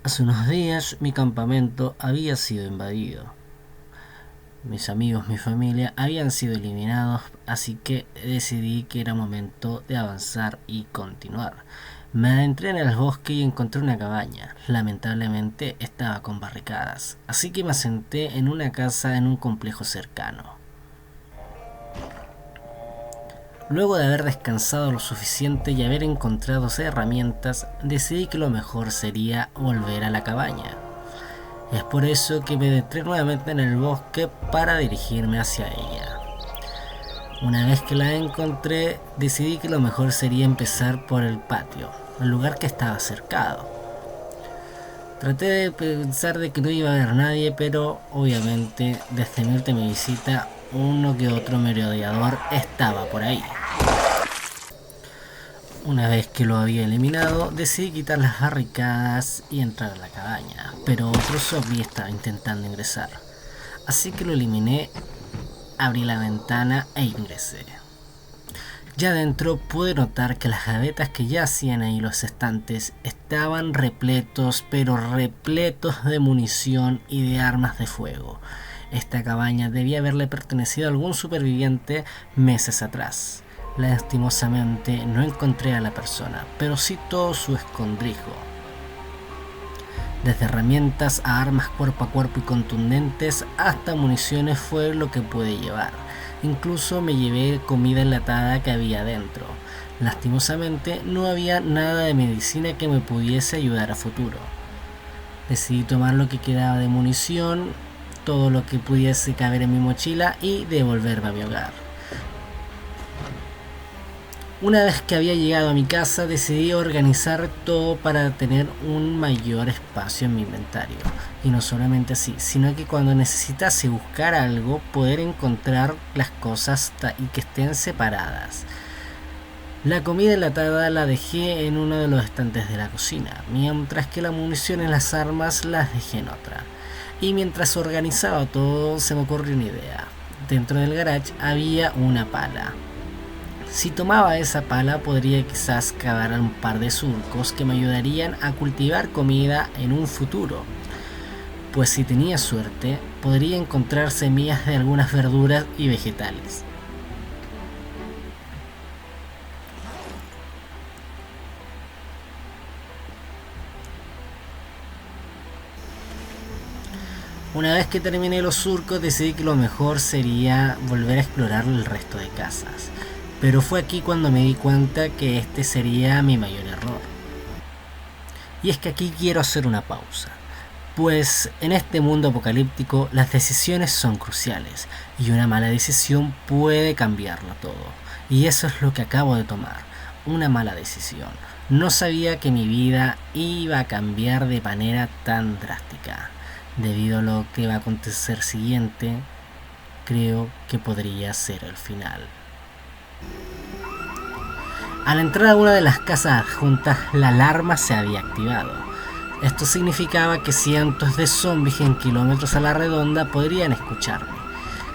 Hace unos días mi campamento había sido invadido. Mis amigos, mi familia habían sido eliminados, así que decidí que era momento de avanzar y continuar. Me adentré en el bosque y encontré una cabaña. Lamentablemente estaba con barricadas, así que me asenté en una casa en un complejo cercano. Luego de haber descansado lo suficiente y haber encontrado herramientas, decidí que lo mejor sería volver a la cabaña. Es por eso que me adentré nuevamente en el bosque para dirigirme hacia ella. Una vez que la encontré, decidí que lo mejor sería empezar por el patio, el lugar que estaba cercado. Traté de pensar de que no iba a haber nadie, pero obviamente desde mi última visita, uno que otro merodeador estaba por ahí. Una vez que lo había eliminado, decidí quitar las barricadas y entrar a la cabaña, pero otro zombie estaba intentando ingresar. Así que lo eliminé, abrí la ventana e ingresé. Ya dentro pude notar que las gavetas que yacían ahí los estantes estaban repletos, pero repletos de munición y de armas de fuego. Esta cabaña debía haberle pertenecido a algún superviviente meses atrás. Lastimosamente no encontré a la persona, pero sí todo su escondrijo. Desde herramientas a armas cuerpo a cuerpo y contundentes hasta municiones fue lo que pude llevar. Incluso me llevé comida enlatada que había dentro. Lastimosamente no había nada de medicina que me pudiese ayudar a futuro. Decidí tomar lo que quedaba de munición, todo lo que pudiese caber en mi mochila y devolverme a mi hogar. Una vez que había llegado a mi casa, decidí organizar todo para tener un mayor espacio en mi inventario. Y no solamente así, sino que cuando necesitase buscar algo, poder encontrar las cosas y que estén separadas. La comida enlatada la dejé en uno de los estantes de la cocina, mientras que la munición y las armas las dejé en otra. Y mientras organizaba todo, se me ocurrió una idea. Dentro del garage había una pala. Si tomaba esa pala podría quizás cavar un par de surcos que me ayudarían a cultivar comida en un futuro. Pues si tenía suerte, podría encontrar semillas de algunas verduras y vegetales. Una vez que terminé los surcos, decidí que lo mejor sería volver a explorar el resto de casas. Pero fue aquí cuando me di cuenta que este sería mi mayor error. Y es que aquí quiero hacer una pausa. Pues en este mundo apocalíptico las decisiones son cruciales y una mala decisión puede cambiarlo todo. Y eso es lo que acabo de tomar, una mala decisión. No sabía que mi vida iba a cambiar de manera tan drástica. Debido a lo que va a acontecer siguiente, creo que podría ser el final. Al entrar a una de las casas adjuntas, la alarma se había activado. Esto significaba que cientos de zombies en kilómetros a la redonda podrían escucharme.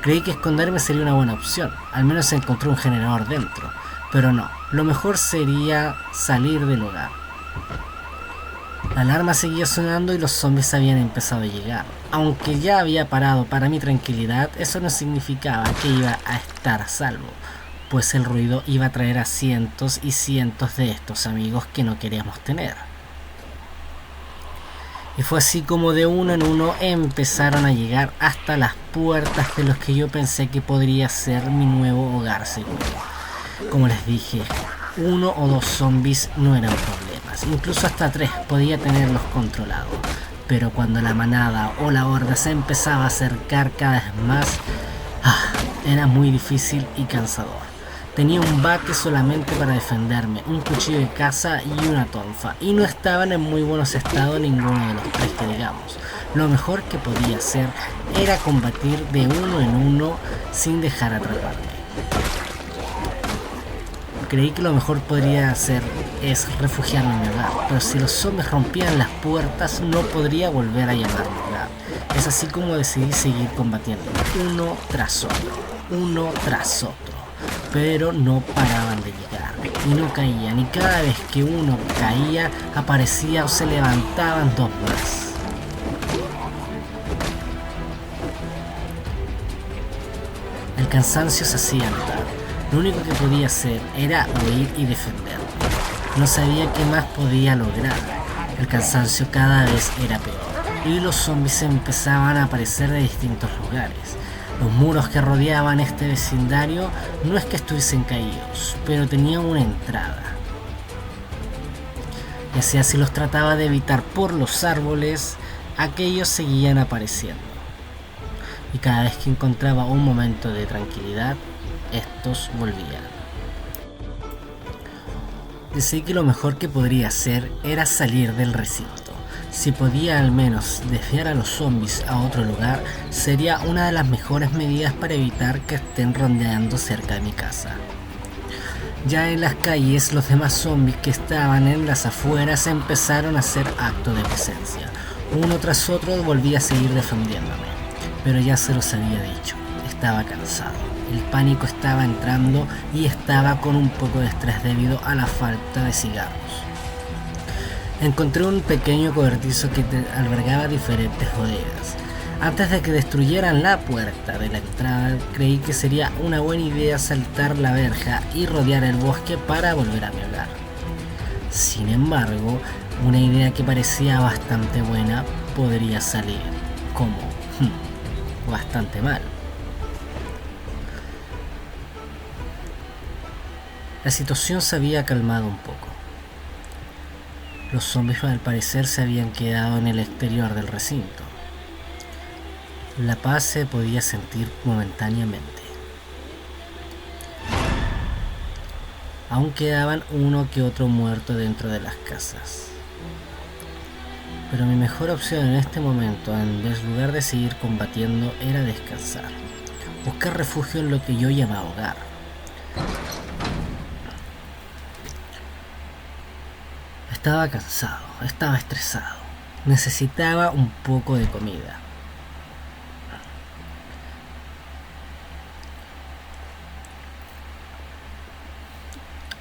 Creí que esconderme sería una buena opción, al menos encontré un generador dentro, pero no, lo mejor sería salir del hogar. La alarma seguía sonando y los zombies habían empezado a llegar. Aunque ya había parado para mi tranquilidad, eso no significaba que iba a estar a salvo, pues el ruido iba a traer a cientos y cientos de estos amigos que no queríamos tener. Y fue así como de uno en uno empezaron a llegar hasta las puertas de los que yo pensé que podría ser mi nuevo hogar seguro. Como les dije, 1 o 2 zombies no eran problemas, incluso hasta 3 podía tenerlos controlados. Pero cuando la manada o la horda se empezaba a acercar cada vez más, era muy difícil y cansador. Tenía un bate solamente para defenderme, un cuchillo de caza y una tonfa, y no estaban en muy buenos estados ninguno de los tres que digamos. Lo mejor que podía hacer era combatir de uno en uno sin dejar atraparme. Creí que lo mejor podría hacer es refugiarme en mi hogar, pero si los zombies rompían las puertas no podría volver a llamarme hogar. Es así como decidí seguir combatiendo, uno tras otro, pero no paraban de llegar. y no caían, y cada vez que uno caía aparecía o se levantaban dos más. El cansancio se hacía notar. Lo único que podía hacer era huir y defenderme. No sabía qué más podía lograr. El cansancio cada vez era peor, y los zombies empezaban a aparecer de distintos lugares. Los muros que rodeaban este vecindario no es que estuviesen caídos, pero tenían una entrada. Y así los trataba de evitar por los árboles, aquellos seguían apareciendo. Y cada vez que encontraba un momento de tranquilidad, estos volvían. Decidí que lo mejor que podría hacer era salir del recinto. Si podía al menos desviar a los zombies a otro lugar, sería una de las mejores medidas para evitar que estén rondeando cerca de mi casa. Ya en las calles, los demás zombies que estaban en las afueras empezaron a hacer acto de presencia. Uno tras otro volvía a seguir defendiéndome, pero ya se los había dicho, estaba cansado. El pánico estaba entrando y estaba con un poco de estrés debido a la falta de cigarros. Encontré un pequeño cobertizo que albergaba diferentes bodegas. Antes de que destruyeran la puerta de la entrada, creí que sería una buena idea saltar la verja y rodear el bosque para volver a mi hogar. Sin embargo, una idea que parecía bastante buena podría salir como bastante mal. La situación se había calmado un poco. Los zombies al parecer se habían quedado en el exterior del recinto. La paz se podía sentir momentáneamente. Aún quedaban uno que otro muerto dentro de las casas. Pero mi mejor opción en este momento, en lugar de seguir combatiendo, era descansar. Buscar refugio en lo que yo llamaba hogar. Estaba cansado, estaba estresado. Necesitaba un poco de comida.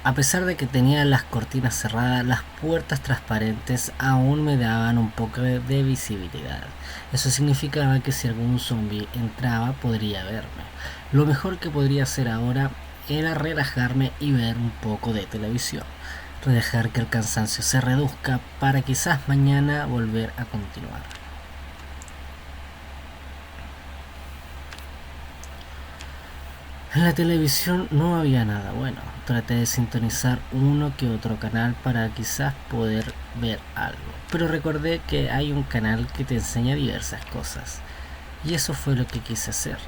A pesar de que tenía las cortinas cerradas, las puertas transparentes aún me daban un poco de visibilidad. Eso significaba que si algún zombie entraba podría verme. Lo mejor que podría hacer ahora era relajarme y ver un poco de televisión. Dejar que el cansancio se reduzca para quizás mañana volver a continuar. En la televisión no había nada bueno. Traté de sintonizar uno que otro canal para quizás poder ver algo, pero recordé que hay un canal que te enseña diversas cosas, y eso fue lo que quise hacer.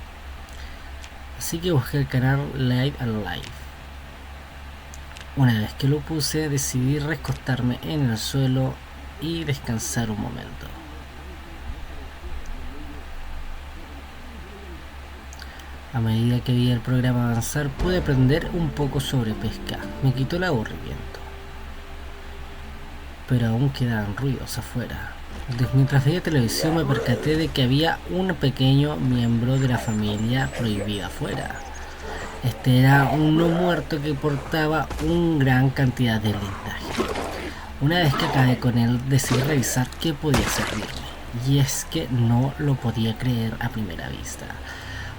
Así que busqué el canal Live and Live. Una vez que lo puse, decidí recostarme en el suelo y descansar un momento. A medida que vi el programa avanzar, pude aprender un poco sobre pesca. Me quitó el aburrimiento. Pero aún quedaban ruidos afuera. Mientras veía televisión me percaté de que había un pequeño miembro de la familia prohibida afuera. Este era un no muerto que portaba una gran cantidad de blindaje. Una vez que acabé con él, decidí revisar qué podía servirme. Y es que no lo podía creer a primera vista.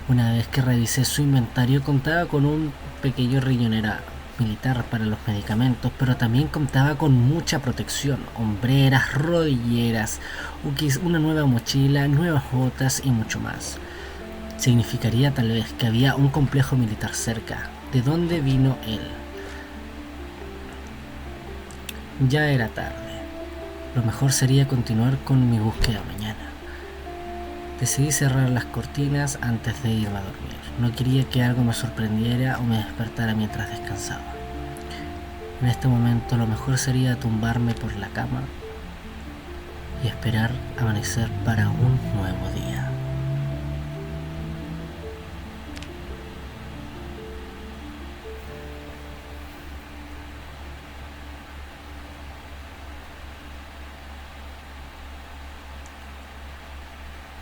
Una vez que revisé su inventario, contaba con un pequeño riñonera militar para los medicamentos, pero también contaba con mucha protección, hombreras, rodilleras, una nueva mochila, nuevas botas y mucho más. Significaría tal vez que había un complejo militar cerca. ¿De dónde vino él? Ya era tarde. Lo mejor sería continuar con mi búsqueda mañana. Decidí cerrar las cortinas antes de irme a dormir. No quería que algo me sorprendiera o me despertara mientras descansaba. En este momento lo mejor sería tumbarme por la cama y esperar amanecer para un nuevo día.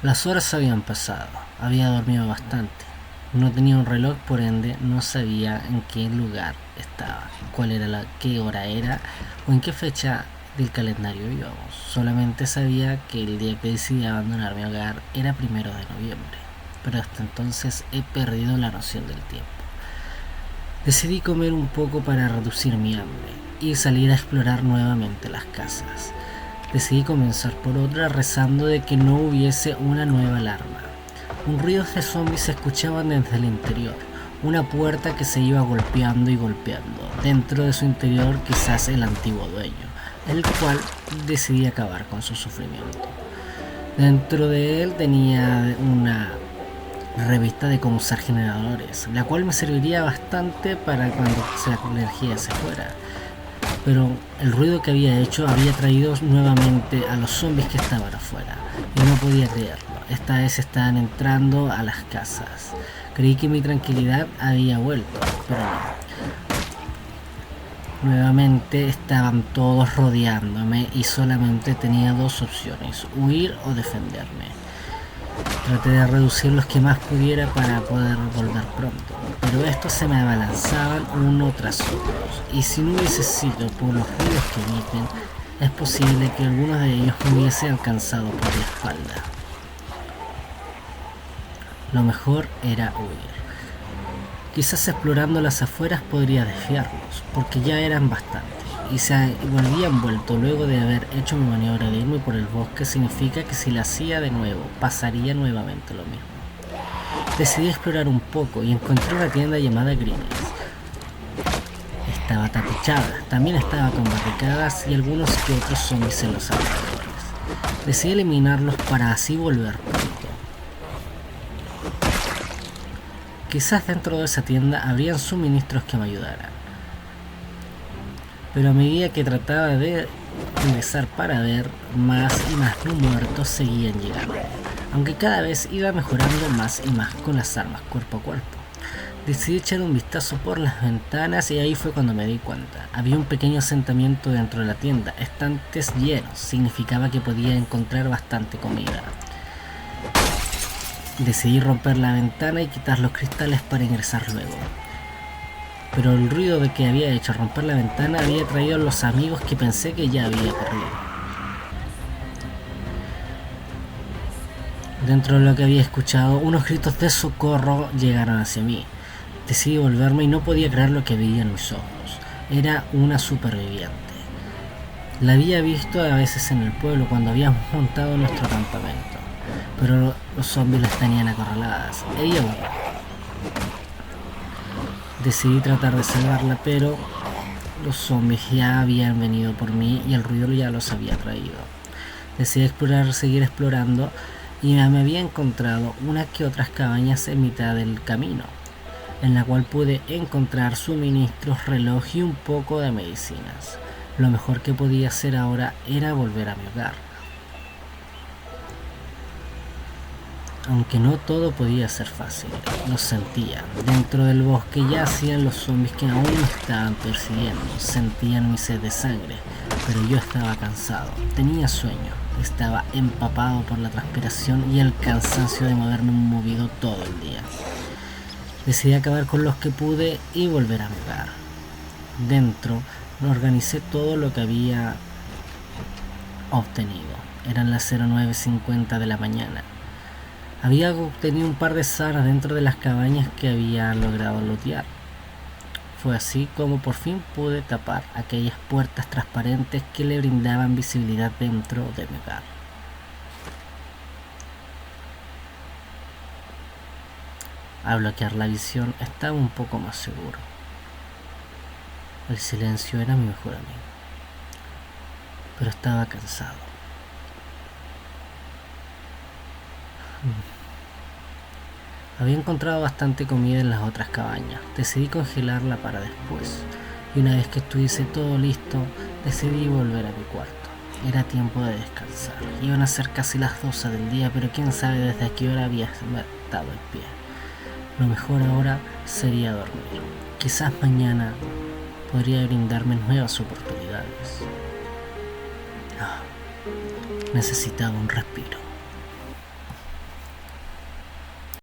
Las horas habían pasado, había dormido bastante. No tenía un reloj, por ende no sabía en qué lugar estaba, qué hora era o en qué fecha del calendario íbamos. Solamente sabía que el día que decidí abandonar mi hogar era 1 de noviembre, pero hasta entonces he perdido la noción del tiempo. Decidí comer un poco para reducir mi hambre y salir a explorar nuevamente las casas. Decidí comenzar por otra rezando de que no hubiese una nueva alarma. Un ruido de zombies se escuchaban desde el interior, una puerta que se iba golpeando y golpeando. Dentro de su interior quizás el antiguo dueño, el cual decidí acabar con su sufrimiento. Dentro de él tenía una revista de cómo usar generadores, la cual me serviría bastante para cuando la energía se fuera. Pero el ruido que había hecho había traído nuevamente a los zombies que estaban afuera, y no podía creerlo. Esta vez estaban entrando a las casas. Creí que mi tranquilidad había vuelto, pero no. Nuevamente estaban todos rodeándome y solamente tenía dos opciones: huir o defenderme. Traté de reducir los que más pudiera para poder volver pronto, pero estos se me abalanzaban uno tras otros, y si no hubiese sido por los ruidos que emiten, es posible que alguno de ellos me hubiese alcanzado por la espalda. Lo mejor era huir. Quizás explorando las afueras podría desviarlos, porque ya eran bastantes, y se volvían vuelto luego de haber hecho mi maniobra de irme por el bosque. Significa que si la hacía de nuevo, pasaría nuevamente lo mismo. Decidí explorar un poco y encontré una tienda llamada Green's. Estaba tapizada, también estaba con barricadas y algunos que otros zombies en los alrededores. Decidí eliminarlos para así volver pronto. Quizás dentro de esa tienda habrían suministros que me ayudaran, pero a medida que trataba de ingresar para ver, más y más no muertos seguían llegando, aunque cada vez iba mejorando más y más con las armas cuerpo a cuerpo. Decidí echar un vistazo por las ventanas y ahí fue cuando me di cuenta. Había un pequeño asentamiento dentro de la tienda, estantes llenos, significaba que podía encontrar bastante comida. Decidí romper la ventana y quitar los cristales para ingresar luego. Pero el ruido de que había hecho romper la ventana había traído a los amigos que pensé que ya había perdido. Dentro de lo que había escuchado, unos gritos de socorro llegaron hacia mí. Decidí volverme y no podía creer lo que veía en mis ojos. Era una superviviente. La había visto a veces en el pueblo cuando habíamos montado nuestro campamento, pero los zombies las tenían acorraladas. Ella huyó. Decidí tratar de salvarla, pero los zombies ya habían venido por mí y el ruido ya los había traído. Decidí seguir explorando y me había encontrado unas que otras cabañas en mitad del camino, en la cual pude encontrar suministros, reloj y un poco de medicinas. Lo mejor que podía hacer ahora era volver a mi hogar. Aunque no todo podía ser fácil, lo sentía. Dentro del bosque yacían los zombies que aún me estaban persiguiendo. Sentían mi sed de sangre, pero yo estaba cansado, tenía sueño, estaba empapado por la transpiración y el cansancio de haberme movido todo el día. Decidí acabar con los que pude y volver a mi hogar. Dentro, organicé todo lo que había obtenido. Eran las 09:50 de la mañana. Había obtenido un par de salas dentro de las cabañas que había logrado lootear. Fue así como por fin pude tapar aquellas puertas transparentes que le brindaban visibilidad dentro de mi hogar. Al bloquear la visión estaba un poco más seguro. El silencio era mi mejor amigo, pero estaba cansado. Había encontrado bastante comida en las otras cabañas. Decidí congelarla para después, y una vez que estuviese todo listo, decidí volver a mi cuarto. Era tiempo de descansar. Iban a ser casi las 12 del día, pero quién sabe desde qué hora había estado en pie. Lo mejor ahora sería dormir. Quizás mañana podría brindarme nuevas oportunidades. Necesitaba un respiro.